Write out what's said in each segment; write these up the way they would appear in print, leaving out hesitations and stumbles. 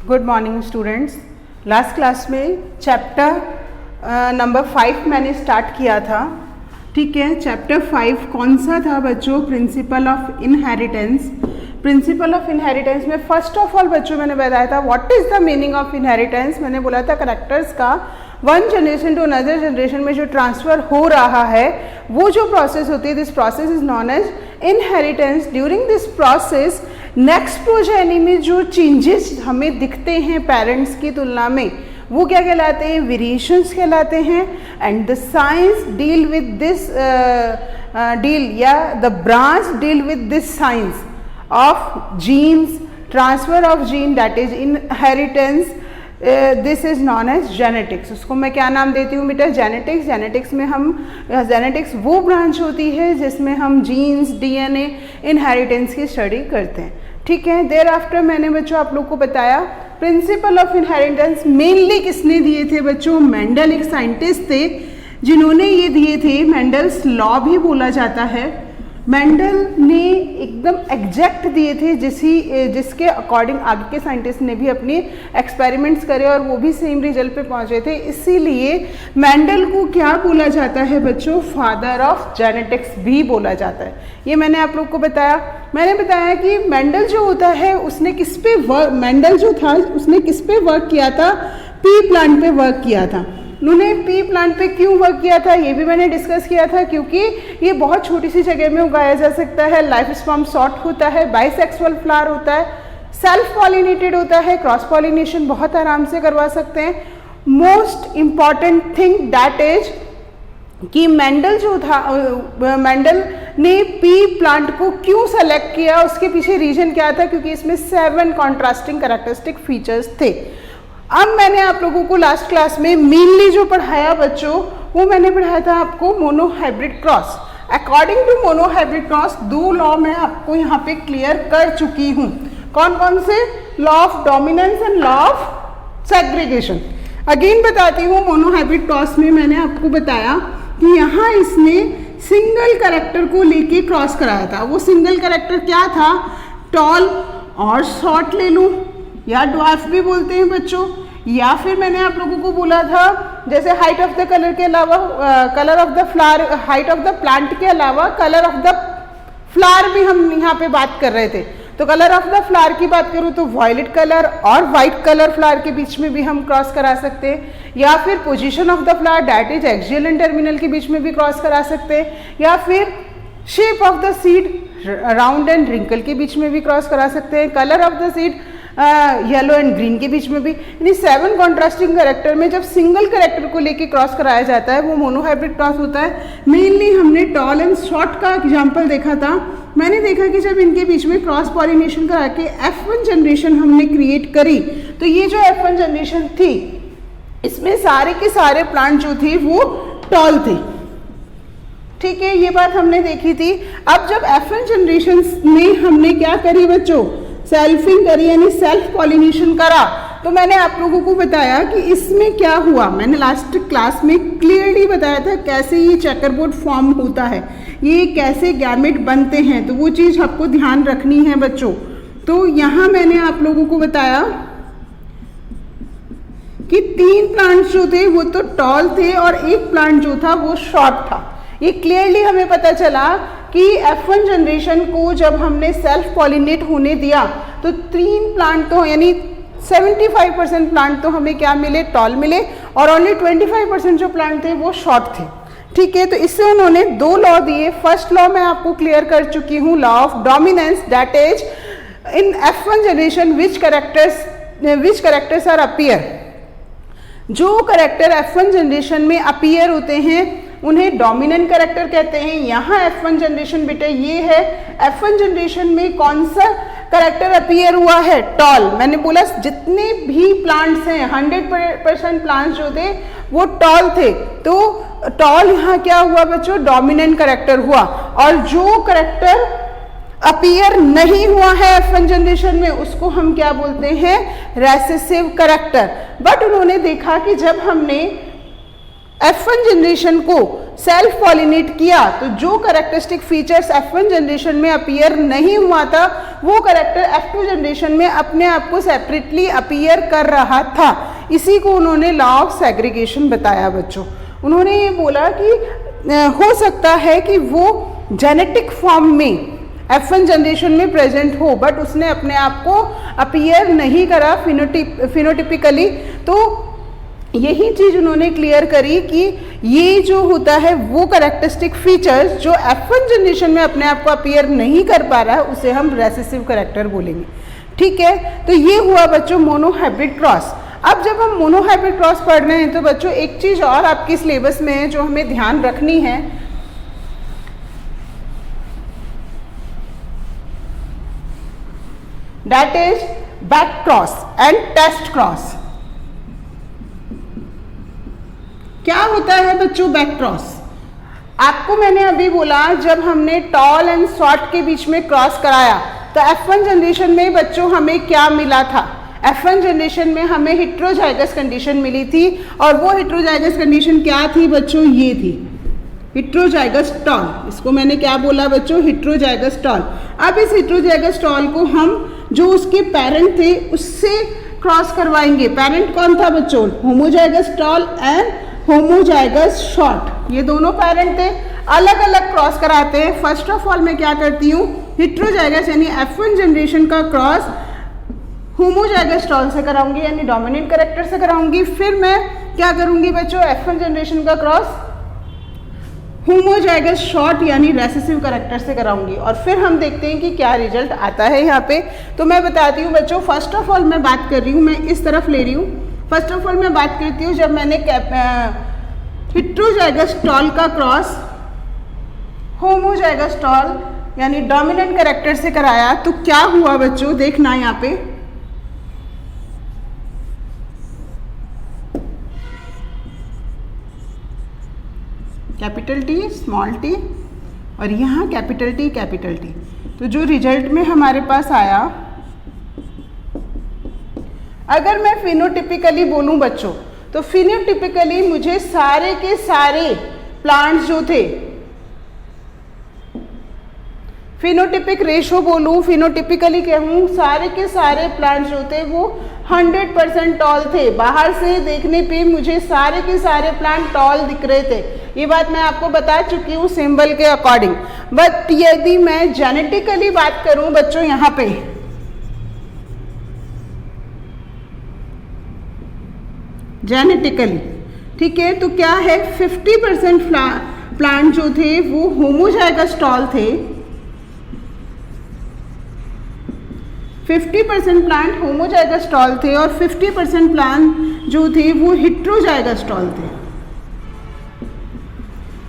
Good morning students. Last class में chapter number 5 मैंने start किया था। ठीक है, चैप्टर 5 कौन सा था बच्चों? Principle of inheritance. Principle of inheritance में फर्स्ट ऑफ ऑल बच्चों मैंने बताया था what is the meaning of inheritance. मैंने बोला था करेक्टर्स का one generation to another generation में जो ट्रांसफ़र हो रहा है वो जो प्रोसेस होती है, this process is known as inheritance. During this process next progeny में जो चेंजेस हमें दिखते हैं पेरेंट्स की तुलना में वो क्या कहलाते हैं? वेरिएशंस कहलाते हैं। And the science deal with this the branch deal with this science of genes, transfer of gene, that is inheritance. This is known as genetics. उसको मैं क्या नाम देती हूँ बेटा? जेनेटिक्स। जेनेटिक्स में हम जेनेटिक्स वो ब्रांच होती है जिसमें हम जीन्स, डीएनए, इनहेरिटेंस की स्टडी करते हैं। ठीक है, देयर आफ्टर मैंने बच्चों आप लोग को बताया प्रिंसिपल ऑफ इनहेरिटेंस मेनली किसने दिए थे बच्चों? मेंडल एक साइंटिस्ट थे जिन्होंने ये दिए थे। मेंडल्स लॉ भी बोला जाता है। मेंडल ने एकदम एग्जैक्ट दिए थे जिसके अकॉर्डिंग आगे के साइंटिस्ट ने भी अपने एक्सपेरिमेंट्स करे और वो भी सेम रिजल्ट पे पहुंचे थे। इसीलिए मेंडल को क्या बोला जाता है बच्चों? फादर ऑफ जेनेटिक्स भी बोला जाता है। ये मैंने आप लोग को बताया। मैंने बताया कि मेंडल जो होता है उसने किस पे वर्क, मेंडल जो था उसने किस पे वर्क किया था? पी प्लांट पे वर्क किया था। उन्होंने पी प्लांट पे क्यों वर्क किया था ये भी मैंने डिस्कस किया था, क्योंकि ये बहुत छोटी सी जगह में उगाया जा सकता है। लाइफ स्पॉम शॉर्ट होता है, बाइसेक्सुअल फ्लावर होता है, सेल्फ पॉलिनेटेड होता है, क्रॉस पॉलिनेशन बहुत आराम से करवा सकते हैं। Most important thing that is कि मेंडल जो था, मेंडल ने पी प्लांट को क्यों सेलेक्ट किया, उसके पीछे रीजन क्या था? क्योंकि इसमें 7 कॉन्ट्रास्टिंग कैरेक्टरिस्टिक फीचर्स थे। अब मैंने आप लोगों को लास्ट क्लास में मेनली जो पढ़ाया बच्चों वो मैंने पढ़ाया था आपको monohybrid cross. According to monohybrid cross 2 law मैं आपको यहाँ पे क्लियर कर चुकी हूँ। कौन कौन से? Law of dominance and law of segregation. Again बताती हूँ, मोनोहाइब्रिड क्रॉस में मैंने आपको बताया कि यहाँ इसने सिंगल कैरेक्टर को लेके क्रॉस कराया था। वो सिंगल कैरेक्टर क्या था? टॉल और शॉर्ट ले लूँ या ड्वार्फ भी बोलते हैं बच्चों, या फिर मैंने आप लोगों को बोला था जैसे हाइट ऑफ द कलर के अलावा colour of the flower, height of the plant के अलावा कलर ऑफ द फ्लावर भी हम यहाँ पे बात कर रहे थे। तो कलर ऑफ द फ्लावर की बात करूँ तो वॉयलेट कलर और वाइट कलर फ्लावर के बीच में भी हम क्रॉस करा सकते हैं, या फिर position of the flower that is axial and terminal के बीच में भी क्रॉस करा सकते हैं, या फिर shape of the seed round and wrinkle के बीच में भी क्रॉस करा सकते हैं, colour of the seed yellow and green के बीच में भी। यानी 7 कॉन्ट्रास्टिंग कैरेक्टर में जब सिंगल कैरेक्टर को लेके क्रॉस कराया जाता है वो मोनोहाइब्रिड क्रॉस होता है। मेनली हमने टॉल एंड शॉर्ट का एग्जांपल देखा था। मैंने देखा कि जब इनके बीच में क्रॉस पॉलिनेशन करा के F1 जनरेशन हमने क्रिएट करी तो ये जो F1 जनरेशन थी इसमें सारे के सारे प्लांट जो थे वो टॉल थे। ठीक है, ये बात हमने देखी थी। अब जब F1 जनरेशन में हमने क्या करी बच्चों? सेल्फिंग करी, यानी सेल्फ पॉलिनेशन करा। तो मैंने आप लोगों को बताया कि इसमें क्या हुआ। मैंने लास्ट क्लास में क्लियरली बताया था कैसे ये चेकरबोर्ड फॉर्म होता है, ये कैसे गैमेट बनते हैं, तो वो चीज़ आपको ध्यान रखनी है बच्चों। तो यहाँ मैंने आप लोगों को बताया कि 3 प्लांट्स जो थे वो तो टॉल थे और एक प्लांट जो था वो शॉर्ट था। ये क्लियरली हमें पता चला कि F1 जनरेशन को जब हमने सेल्फ पॉलिनेट होने दिया तो 3 प्लांट तो यानी 75% प्लांट तो हमें क्या मिले? टॉल मिले, और ओनली 25% जो प्लांट थे वो शॉर्ट थे। ठीक है, तो इससे उन्होंने 2 लॉ दिए। फर्स्ट लॉ मैं आपको क्लियर कर चुकी हूँ, law of dominance, that is in F1 generation which characters are appear. जो कैरेक्टर F1 जनरेशन में अपीयर होते हैं उन्हें डोमिनेंट कैरेक्टर कहते हैं। यहाँ F1 जनरेशन बेटा ये है, F1 जनरेशन में कौन सा कैरेक्टर अपीयर हुआ है? टॉल। मैंने बोला जितने भी प्लांट्स हैं 100% प्लांट्स जो थे वो टॉल थे, तो टॉल यहाँ क्या हुआ बच्चों? डोमिनेंट कैरेक्टर हुआ। और जो कैरेक्टर अपीयर नहीं हुआ है F1 जनरेशन में उसको हम क्या बोलते हैं? Recessive character. बट उन्होंने देखा कि जब हमने F1 जनरेशन को सेल्फ पॉलिनेट किया तो जो करेक्टरिस्टिक फीचर्स F1 जनरेशन में अपीयर नहीं हुआ था वो करेक्टर F2 जनरेशन में अपने आप को सेपरेटली अपीयर कर रहा था। इसी को उन्होंने लॉ ऑफ सेग्रीगेशन बताया बच्चों। उन्होंने ये बोला कि हो सकता है कि वो जेनेटिक फॉर्म में F1 जनरेशन में प्रेजेंट हो बट उसने अपने आप को अपीयर नहीं करा फिनोटिपिकली। तो यही चीज उन्होंने क्लियर करी कि ये जो होता है वो करेक्टरिस्टिक फीचर्स जो F1 जनरेशन में अपने आप को अपीयर नहीं कर पा रहा है उसे हम रेसेसिव करेक्टर बोलेंगे। ठीक है, तो ये हुआ बच्चों मोनोहाइब्रिड क्रॉस। अब जब हम मोनोहाइब्रिड क्रॉस पढ़ रहे हैं तो बच्चों एक चीज और आपकी सिलेबस में है जो हमें ध्यान रखनी है, that is back cross and test cross. क्या होता है बच्चों बैक क्रॉस? आपको मैंने अभी बोला जब हमने टॉल एंड शॉर्ट के बीच में क्रॉस कराया तो F1 जनरेशन में बच्चों हमें क्या मिला था? F1 जनरेशन में हमें हेट्रोजाइगस कंडीशन मिली थी और वो हेट्रोजाइगस कंडीशन क्या थी बच्चों? ये थी हेट्रोजाइगस टॉल। इसको मैंने क्या बोला बच्चों? Heterozygous tall. अब इस हेट्रोजाइगस टॉल को हम जो उसके पेरेंट थे उससे क्रॉस करवाएंगे। पेरेंट कौन था बच्चों? Homozygous tall and homozygous short, ये दोनों पेरेंट थे, अलग अलग क्रॉस कराते हैं। फर्स्ट ऑफ ऑल मैं क्या करती हूँ, हेट्रोजाइगस यानी F1 जनरेशन का क्रॉस होमोजाइगस टॉल से कराऊंगी यानी डोमिनेंट कैरेक्टर से कराऊंगी। फिर मैं क्या करूंगी बच्चों? F1 जनरेशन का क्रॉस होमोजाइगस शॉर्ट यानी रेसेसिव कैरेक्टर से कराऊंगी और फिर हम देखते हैं कि क्या रिजल्ट आता है यहाँ पे। तो मैं बताती हूँ बच्चों, फर्स्ट ऑफ ऑल मैं बात कर रही हूँ, मैं इस तरफ ले रही हूँ। फर्स्ट ऑफ ऑल मैं बात करती हूँ जब मैंने हेट्रोजाइगस टॉल का क्रॉस होमोजाइगस टॉल यानी डोमिनेंट कैरेक्टर से कराया तो क्या हुआ बच्चों? देखना यहाँ पे, कैपिटल टी स्मॉल टी और यहाँ कैपिटल टी कैपिटल टी। तो जो रिजल्ट में हमारे पास आया, अगर मैं फिनोटिपिकली बोलूं बच्चों तो फिनोटिपिकली मुझे सारे के सारे प्लांट्स जो थे, फिनोटिपिक रेशो बोलूं, फिनोटिपिकली कहूँ, सारे के सारे प्लांट्स जो थे वो 100% टॉल थे। बाहर से देखने पे मुझे सारे के सारे प्लांट टॉल दिख रहे थे। ये बात मैं आपको बता चुकी हूँ सिंबल के अकॉर्डिंग। बट यदि मैं जेनेटिकली बात करूँ बच्चों यहाँ पे, जेनेटिकली, ठीक है, तो क्या है 50% प्लांट जो थे वो होमोजाइगस टॉल थे, 50% प्लांट होमोजाइगस टॉल थे और 50% प्लांट जो थे वो हेट्रोजाइगस टॉल थे।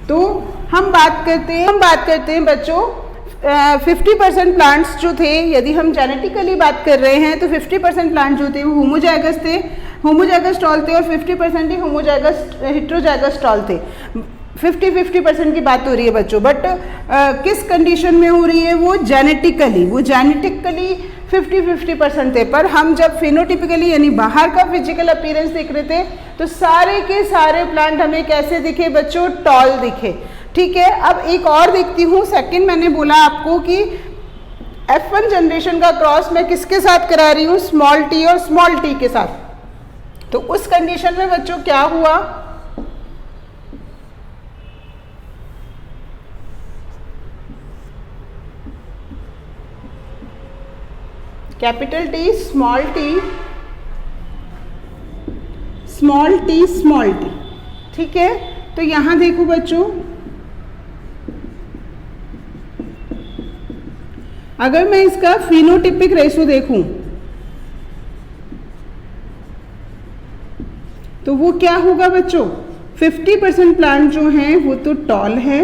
तो हम बात करते हैं बच्चों 50% प्लांट्स जो थे, यदि हम जेनेटिकली बात कर रहे हैं तो 50% प्लांट जो थे वो होमोजाइगस थे, होमोजाइगस टॉल थे और 50% ही होमोजाइगस हेट्रोजाइगस टॉल थे। 50-50% की बात हो रही है बच्चों, बट किस कंडीशन में हो रही है? वो जेनेटिकली 50-50% थे। पर हम जब फिनोटिपिकली यानी बाहर का फिजिकल अपीयरेंस देख रहे थे तो सारे के सारे प्लांट हमें कैसे दिखे बच्चों? टॉल दिखे। ठीक है, अब एक और देखती हूँ। सेकंड मैंने बोला आपको कि F1 जनरेशन का क्रॉस मैं किसके साथ करा रही हूँ? स्मॉल टी और स्मॉल टी के साथ। तो उस कंडीशन में बच्चों क्या हुआ? Capital T small T small T small T. ठीक है, तो यहां देखो बच्चों, अगर मैं इसका फिनोटिपिक रेशो देखूं तो वो क्या होगा बच्चों? 50% प्लांट जो हैं वो तो टॉल है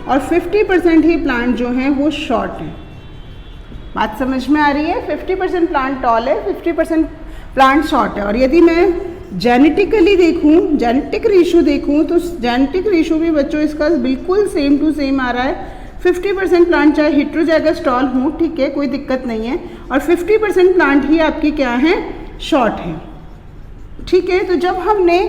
और 50% ही प्लांट जो हैं वो शॉर्ट हैं। बात समझ में आ रही है? 50% प्लांट टॉल है, 50% प्लांट शॉर्ट है। और यदि मैं जेनेटिकली देखूं, जेनेटिक रेशो देखूं तो जेनेटिक रेशो भी बच्चों इसका बिल्कुल सेम टू सेम आ रहा है। 50% प्लांट चाहे हेट्रोजाइगस टॉल हो, ठीक है, कोई दिक्कत नहीं है, और 50% प्लांट ही आपकी क्या है? शॉर्ट है। ठीक है। तो जब हमने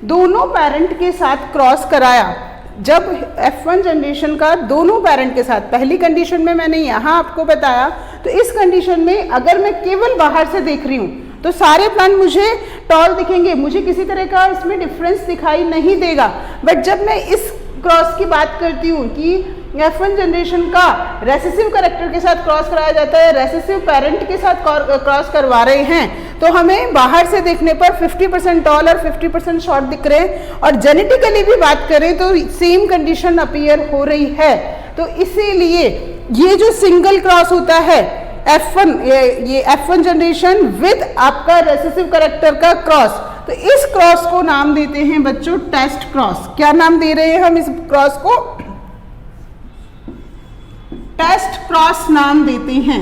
दोनों पेरेंट के साथ क्रॉस कराया, जब F1 जनरेशन का दोनों पेरेंट के साथ, पहली कंडीशन में मैंने यहाँ आपको बताया, तो इस कंडीशन में अगर मैं केवल बाहर से देख रही हूँ तो सारे प्लांट मुझे टॉल दिखेंगे, मुझे किसी तरह का इसमें डिफरेंस दिखाई नहीं देगा। बट जब मैं इस क्रॉस की बात करती हूँ कि F1 जनरेशन का रेसेसिव कैरेक्टर के साथ क्रॉस कराया जाता है, रेसेसिव पेरेंट के साथ क्रॉस करवा रहे हैं, तो हमें बाहर से देखने पर 50% टॉल और 50% शॉर्ट दिख रहे हैं। और जेनेटिकली भी बात करें तो सेम कंडीशन अपीयर हो रही है। तो इसीलिए ये जो सिंगल क्रॉस होता है F1, ये F1 जनरेशन विद आपका रेसेसिव कैरेक्टर का क्रॉस, तो इस क्रॉस को नाम देते हैं बच्चों टेस्ट क्रॉस। क्या नाम दे रहे हैं हम इस क्रॉस को? टेस्ट क्रॉस नाम देते हैं।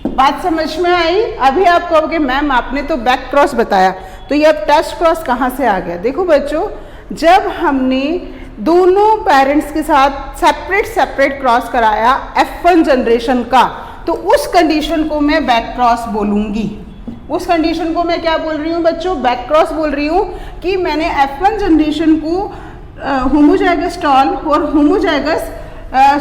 बात समझ में आई? अभी आप कहोगे मैम आपने तो बैक क्रॉस बताया, तो ये अब टेस्ट क्रॉस कहाँ से आ गया? देखो बच्चों, जब हमने दोनों पेरेंट्स के साथ सेपरेट क्रॉस कराया F1 जनरेशन का, तो उस कंडीशन को मैं बैक क्रॉस बोलूंगी। उस कंडीशन को मैं क्या बोल रही हूँ बच्चों? बैक क्रॉस बोल रही हूँ कि मैंने F1 जनरेशन को होमोजाइगस टॉल और होमोजाइगस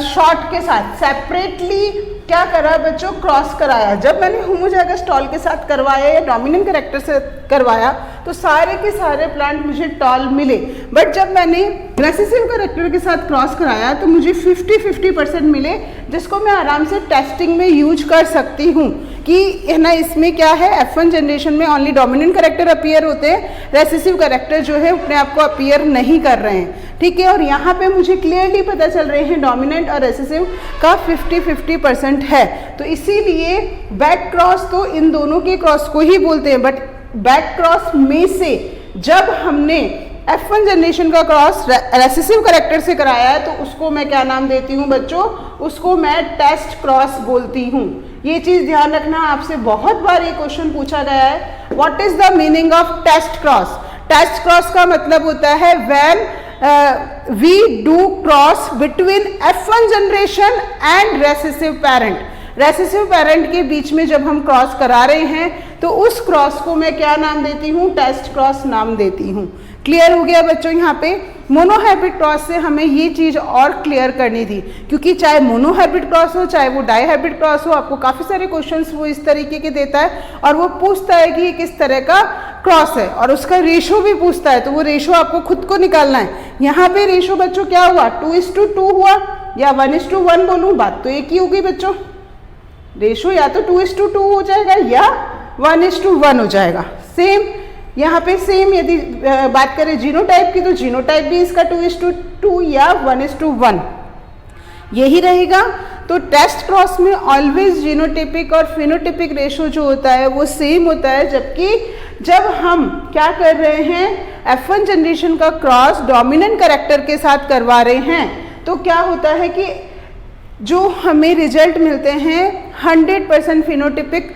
शॉर्ट के साथ सेपरेटली क्या करा बच्चों? क्रॉस कराया। जब मैंने होमोजाइगस टॉल के साथ करवाया या डोमिनेंट कैरेक्टर से करवाया तो सारे के सारे प्लांट मुझे टॉल मिले। बट जब मैंने रेसेसिव कैरेक्टर के साथ क्रॉस कराया तो मुझे 50-50% मिले, जिसको मैं आराम से टेस्टिंग में यूज कर सकती हूँ कि है ना, इसमें क्या है, F1 जनरेशन में ओनली डोमिनेंट कैरेक्टर अपीयर होते हैं, रेसेसिव कैरेक्टर जो है अपने आप को अपीयर नहीं कर रहे हैं। ठीक है, और यहाँ पे मुझे क्लियरली पता चल रहे हैं डोमिनेंट और रेसेसिव का 50-50% है। तो इसीलिए बैक क्रॉस तो इन दोनों के क्रॉस को ही बोलते हैं। बट बैक क्रॉस में से जब हमने F1 जनरेशन का क्रॉस रेसेसिव कैरेक्टर से कराया है तो उसको मैं क्या नाम देती हूँ बच्चों? उसको मैं टेस्ट क्रॉस बोलती हूँ। ये चीज़ ध्यान रखना, आपसे बहुत बार ये क्वेश्चन पूछा गया है, what is the meaning of test cross? Test cross का मतलब होता है when we do cross between F1 generation and recessive parent. Recessive parent के बीच में जब हम क्रॉस करा रहे हैं तो उस क्रॉस को मैं क्या नाम देती हूँ? टेस्ट क्रॉस नाम देती हूँ। क्लियर हो गया बच्चों? यहाँ पे मोनोहाइब्रिड क्रॉस से हमें ये चीज़ और क्लियर करनी थी, क्योंकि चाहे मोनोहाइब्रिड क्रॉस हो चाहे वो डाईहाइब्रिड क्रॉस हो, आपको काफ़ी सारे क्वेश्चंस वो इस तरीके के देता है और वो पूछता है कि ये किस तरह का क्रॉस है और उसका रेशो भी पूछता है, तो वो रेशो आपको खुद को निकालना है। यहाँ पे रेशो बच्चों क्या हुआ? 2:2 हुआ या 1:1 बोलूँ? बात तो एक ही होगी बच्चों, रेशो या तो 2:2 हो जाएगा या 1:1 हो जाएगा। सेम यहाँ पे सेम यदि बात करें जीनोटाइप की, तो जीनोटाइप भी इसका 2:2 या 1:1 यही रहेगा। तो टेस्ट क्रॉस में ऑलवेज जीनोटिपिक और फिनोटिपिक रेशो जो होता है वो सेम होता है, जबकि जब हम क्या कर रहे हैं F1 जनरेशन का क्रॉस डोमिनेंट कैरेक्टर के साथ करवा रहे हैं तो क्या होता है कि जो हमें रिजल्ट मिलते हैं 100% फिनोटिपिक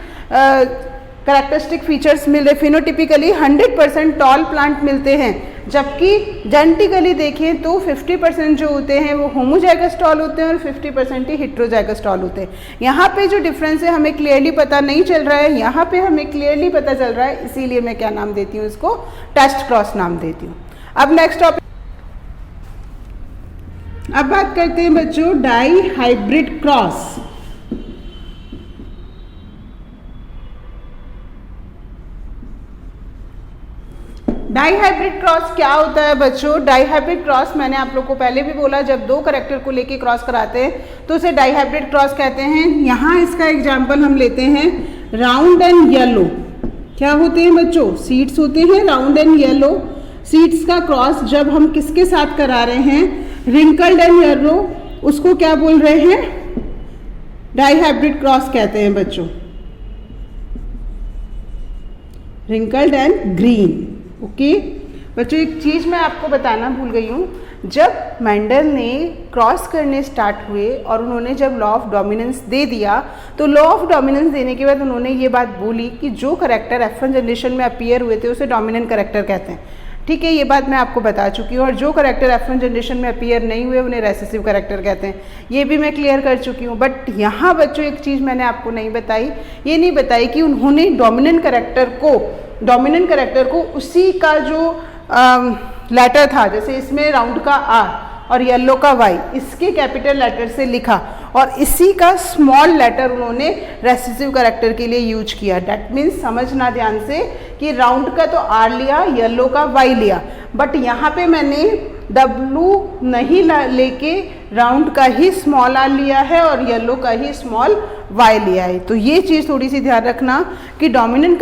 कैरेक्टरिस्टिक फीचर्स मिल रहे, फिनोटिपिकली 100% टॉल प्लांट मिलते हैं, जबकि जेनेटिकली देखें तो 50% जो होते हैं वो होमोजाइगस टॉल होते हैं और 50% ही हेटेरोजाइगस टॉल होते हैं। यहाँ पे जो डिफरेंस है हमें क्लियरली पता नहीं चल रहा है, यहाँ पे हमें क्लियरली पता चल रहा है, इसीलिए मैं क्या नाम देती हूँ? इसको टेस्ट क्रॉस नाम देती हूँ। अब नेक्स्ट टॉपिक, अब बात करते हैं बच्चों dihybrid cross. Dihybrid cross क्या होता है बच्चों? डाई हाइब्रिड क्रॉस मैंने आप लोग को पहले भी बोला, जब दो कैरेक्टर को लेके क्रॉस कराते हैं तो उसे डाई हाइब्रिड क्रॉस कहते हैं। यहाँ इसका एग्जांपल हम लेते हैं राउंड एंड येलो। क्या होते हैं बच्चों? सीड्स होते हैं राउंड एंड येलो। सीड्स का क्रॉस जब हम किसके साथ करा रहे हैं? रिंकल्ड एंड येलो, उसको क्या बोल रहे हैं? डाई हाइब्रिड क्रॉस कहते हैं बच्चों, रिंकल्ड एंड ग्रीन। ओके बच्चों, एक चीज़ मैं आपको बताना भूल गई हूँ, जब मेंडल ने क्रॉस करने स्टार्ट हुए और उन्होंने जब लॉ ऑफ डोमिनेंस दे दिया तो लॉ ऑफ डोमिनेंस देने के बाद उन्होंने ये बात बोली कि जो करेक्टर F1 जनरेशन में अपीयर हुए थे उसे डोमिनेंट करेक्टर कहते हैं। ठीक है, ये बात मैं आपको बता चुकी हूँ। और जो करेक्टर F1 जनरेशन में अपीयर नहीं हुए उन्हें रेसेसिव करेक्टर कहते हैं, ये भी मैं क्लियर कर चुकी हूँ। बट यहाँ बच्चों एक चीज़ मैंने आपको नहीं बताई, ये नहीं बताई कि उन्होंने डोमिनेंट करेक्टर को उसी का जो लेटर था, जैसे इसमें राउंड का R और येलो का Y, इसके कैपिटल लेटर से लिखा और इसी का स्मॉल लेटर उन्होंने रेसेसिव करेक्टर के लिए यूज किया। डैट मीन्स समझना ध्यान से कि राउंड का तो R लिया, येलो का Y लिया, बट यहाँ पे मैंने W नहीं लेके राउंड का ही स्मॉल R लिया है और येलो का ही स्मॉल Y लिया है। तो ये चीज़ थोड़ी सी ध्यान रखना कि डोमिनेंट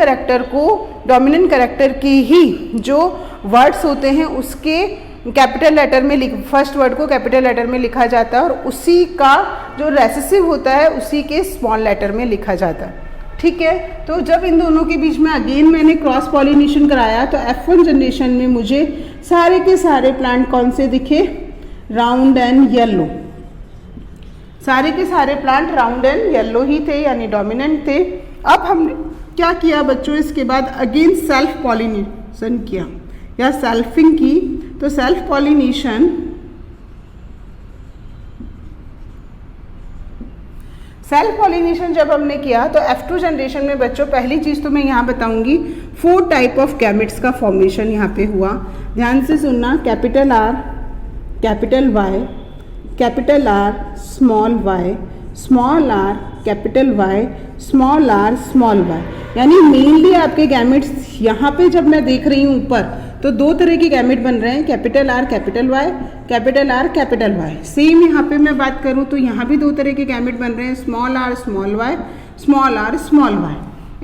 करेक्टर की ही जो वर्ड्स होते हैं उसके कैपिटल लेटर में फर्स्ट वर्ड को कैपिटल लेटर में लिखा जाता है और उसी का जो रेसेसिव होता है उसी के स्मॉल लेटर में लिखा जाता है। ठीक है, तो जब इन दोनों के बीच में अगेन मैंने क्रॉस पॉलिनेशन कराया तो F1 जनरेशन में मुझे सारे के सारे प्लांट कौन से दिखे, राउंड एंड येलो। सारे के सारे प्लांट राउंड एंड येलो ही थे, यानी डोमिनेंट थे। अब हमने क्या किया बच्चों, इसके बाद अगेन सेल्फ पॉलिनेशन किया या सेल्फिंग की। तो सेल्फ पॉलिनेशन जब हमने किया तो F2 जनरेशन में बच्चों पहली चीज़ तो मैं यहाँ बताऊंगी 4 टाइप ऑफ गैमेट्स का फॉर्मेशन यहाँ पे हुआ। ध्यान से सुनना, capital R, capital Y, capital R, small y, small r, capital Y, small r, small y। यानी मेनली आपके गैमेट्स यहाँ पे जब मैं देख रही हूँ ऊपर तो 2 तरह के गैमेट बन रहे हैं, capital R, capital Y, capital R, capital Y। Same यहाँ पे मैं बात करूँ तो यहाँ भी 2 तरह के गैमेट बन रहे हैं, small r, small y, small r, small y।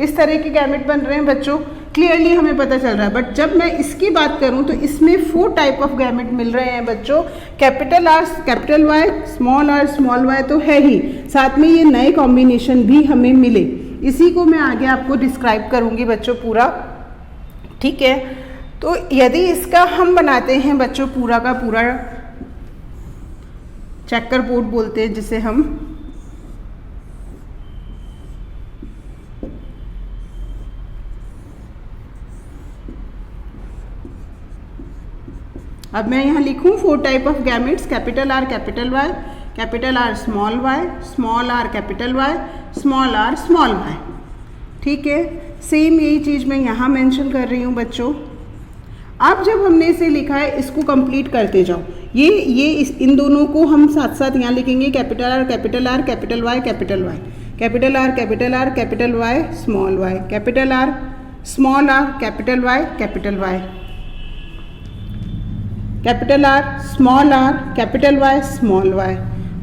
इस तरह के गैमेट बन रहे हैं बच्चों, क्लियरली हमें पता चल रहा है। बट जब मैं इसकी बात करूँ तो इसमें 4 टाइप ऑफ गैमेट मिल रहे हैं बच्चों, capital R, capital Y, small r, small y तो है ही, साथ में ये नए कॉम्बिनेशन भी हमें मिले। इसी को मैं आगे आपको डिस्क्राइब करूँगी बच्चों पूरा। ठीक है, तो यदि इसका हम बनाते हैं बच्चों पूरा का पूरा चेकर बोर्ड बोलते हैं जिसे हम, अब मैं यहाँ लिखूँ 4 type of gametes, capital R, capital Y, capital R, small y, small r, capital Y, small r, small y। ठीक है, सेम यही चीज़ मैं यहाँ मेंशन कर रही हूँ बच्चों। अब जब हमने इसे लिखा है इसको कंप्लीट करते जाओ। इन दोनों को हम साथ साथ यहाँ लिखेंगे, capital R, capital R, capital Y, capital Y, capital R, capital R, capital Y, small y, capital R, small r, capital Y, capital Y, capital R, small r, capital Y, small y।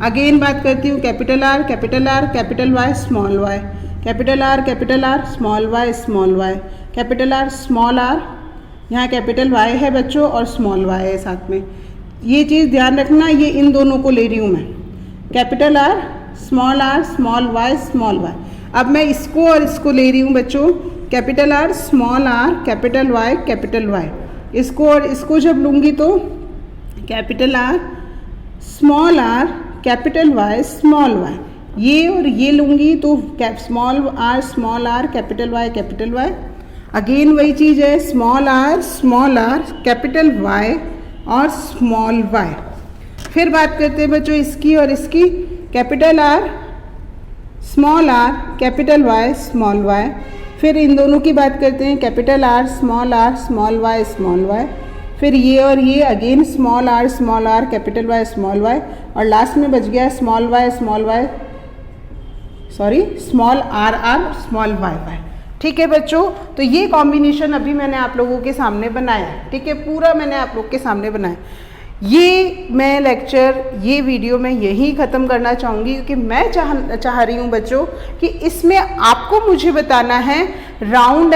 Again बात करती हूँ, capital R, capital R, capital Y, small y, capital R, capital R, small y, small y, capital R, small r, यहाँ capital Y है बच्चों और small y है साथ में। ये चीज़ ध्यान रखना, ये इन दोनों को ले रही हूँ मैं, capital R, small r, small y, small y। अब मैं इसको और इसको ले रही हूँ बच्चों, capital R, small r, capital Y, capital Y। इसको और इसको जब लूँगी तो capital R, small r, capital Y, small y। ये और ये लूँगी तो small r, capital Y, capital Y। Again वही चीज़ है, स्मॉल r, कैपिटल Y और स्मॉल y। फिर बात करते हैं बच्चों इसकी और इसकी, capital R, small r, capital Y, small y। फिर इन दोनों की बात करते हैं, capital R, small y, small y। फिर ये और ये again small r, capital Y, small y। और लास्ट में बच गया small r, small y, small y। ठीक है बच्चों, तो ये कॉम्बिनेशन अभी मैंने आप लोगों के सामने बनाया। ठीक है, पूरा मैंने आप लोग के सामने बनाया। ये मैं लेक्चर, ये वीडियो मैं यही ख़त्म करना चाहूँगी क्योंकि मैं चाह रही हूँ बच्चों कि इसमें आपको मुझे बताना है राउंड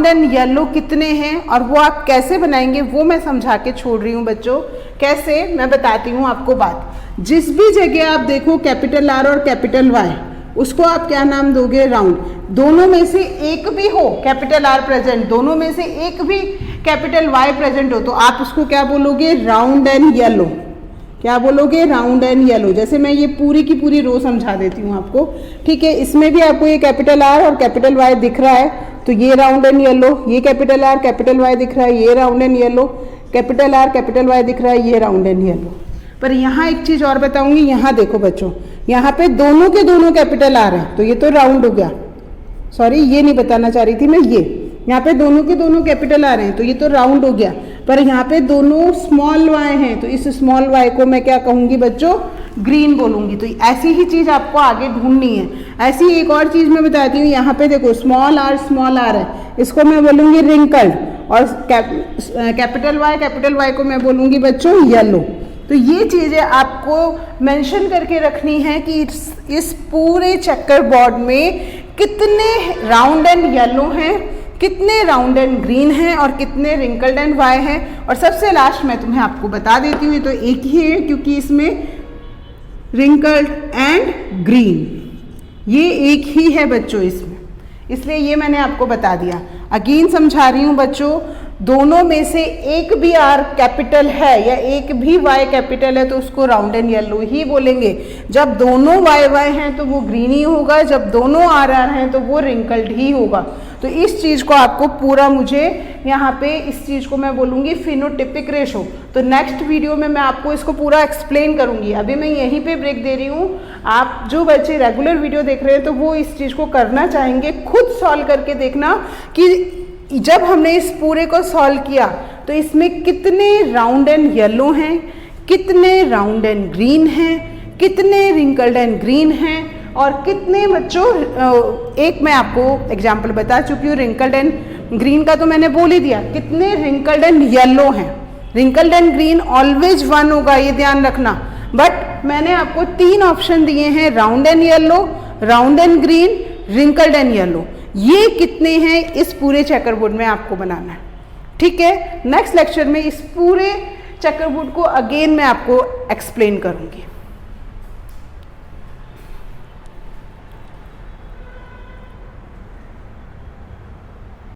एंड येलो कितने हैं और वो आप कैसे बनाएंगे वो मैं समझा के छोड़ रही हूँ बच्चों। कैसे, मैं बताती हूँ आपको बात। जिस भी जगह आप देखो कैपिटल R और कैपिटल Y, उसको आप क्या नाम दोगे, राउंड। दोनों में से एक भी हो कैपिटल R प्रेजेंट, दोनों में से एक भी कैपिटल Y प्रेजेंट हो तो आप उसको क्या बोलोगे, राउंड एंड येलो। क्या बोलोगे? Round and yellow. जैसे मैं ये पूरी की पूरी रो समझा देती हूँ आपको, ठीक है। इसमें भी आपको ये कैपिटल आर और कैपिटल वाई दिख रहा है, तो ये राउंड एंड येलो, ये कैपिटल आर कैपिटल वाई दिख रहा है, ये round and yellow, capital R capital Y दिख रहा है, ये राउंड एंड येलो। पर यहाँ एक चीज और बताऊंगी, यहाँ देखो बच्चों, यहाँ पे दोनों के दोनों कैपिटल आर हैं, तो ये तो राउंड हो गया। सॉरी, ये नहीं बताना चाह रही थी मैं, ये यहाँ पे दोनों के दोनों कैपिटल आ रहे हैं, तो ये तो राउंड हो गया। पर यहाँ पे दोनों स्मॉल वाई हैं, तो इस स्मॉल वाई को मैं क्या कहूंगी बच्चों? ग्रीन बोलूंगी। तो ऐसी ही चीज आपको आगे ढूंढनी है। ऐसी एक और चीज मैं बताती हूँ, यहाँ पे देखो स्मॉल आर है, इसको मैं बोलूंगी रिंकल्ड, और कैपिटल वाई को मैं बोलूंगी बच्चों येलो। तो ये चीजें आपको मेंशन करके रखनी है कि इस पूरे चेकर बोर्ड में कितने राउंड एंड येलो हैं, कितने राउंड एंड ग्रीन हैं, और कितने रिंकल्ड एंड वाई हैं। और सबसे लास्ट में तुम्हें आपको बता देती हूँ, तो एक ही है, क्योंकि इसमें रिंकल्ड एंड ग्रीन ये एक ही है बच्चों इसमें, इसलिए ये मैंने आपको बता दिया। अगेन समझा रही हूँ बच्चों, दोनों में से एक भी आर कैपिटल है या एक भी वाई कैपिटल है तो उसको राउंड एंड येलो ही बोलेंगे। जब दोनों वाई हैं तो वो ग्रीन ही होगा, जब दोनों आर हैं तो वो रिंकल्ड ही होगा। तो इस चीज़ को आपको पूरा, मुझे यहाँ पे इस चीज़ को मैं बोलूँगी फिनोटिपिक रेशो। तो नेक्स्ट वीडियो में मैं आपको इसको पूरा एक्सप्लेन करूँगी। अभी मैं यहीं पे ब्रेक दे रही हूँ। आप जो बच्चे रेगुलर वीडियो देख रहे हैं तो वो इस चीज़ को करना चाहेंगे, खुद सॉल्व करके देखना कि जब हमने इस पूरे को सॉल्व किया तो इसमें कितने राउंड एंड येलो हैं, कितने राउंड एंड ग्रीन हैं, कितने रिंकल्ड एंड ग्रीन हैं, और कितने बच्चों, एक मैं आपको एग्जाम्पल बता चुकी हूँ, रिंकल्ड एंड ग्रीन का तो मैंने बोल ही दिया, कितने रिंकल्ड एंड येलो हैं। रिंकल्ड एंड ग्रीन ऑलवेज 1 होगा, ये ध्यान रखना। बट मैंने आपको 3 ऑप्शन दिए हैं, round and yellow, round and green, wrinkled and yellow. ये कितने हैं इस पूरे चेकर बोर्ड में आपको बनाना है, ठीक है। नेक्स्ट लेक्चर में इस पूरे चेकर बोर्ड को अगेन मैं आपको एक्सप्लेन करूंगी।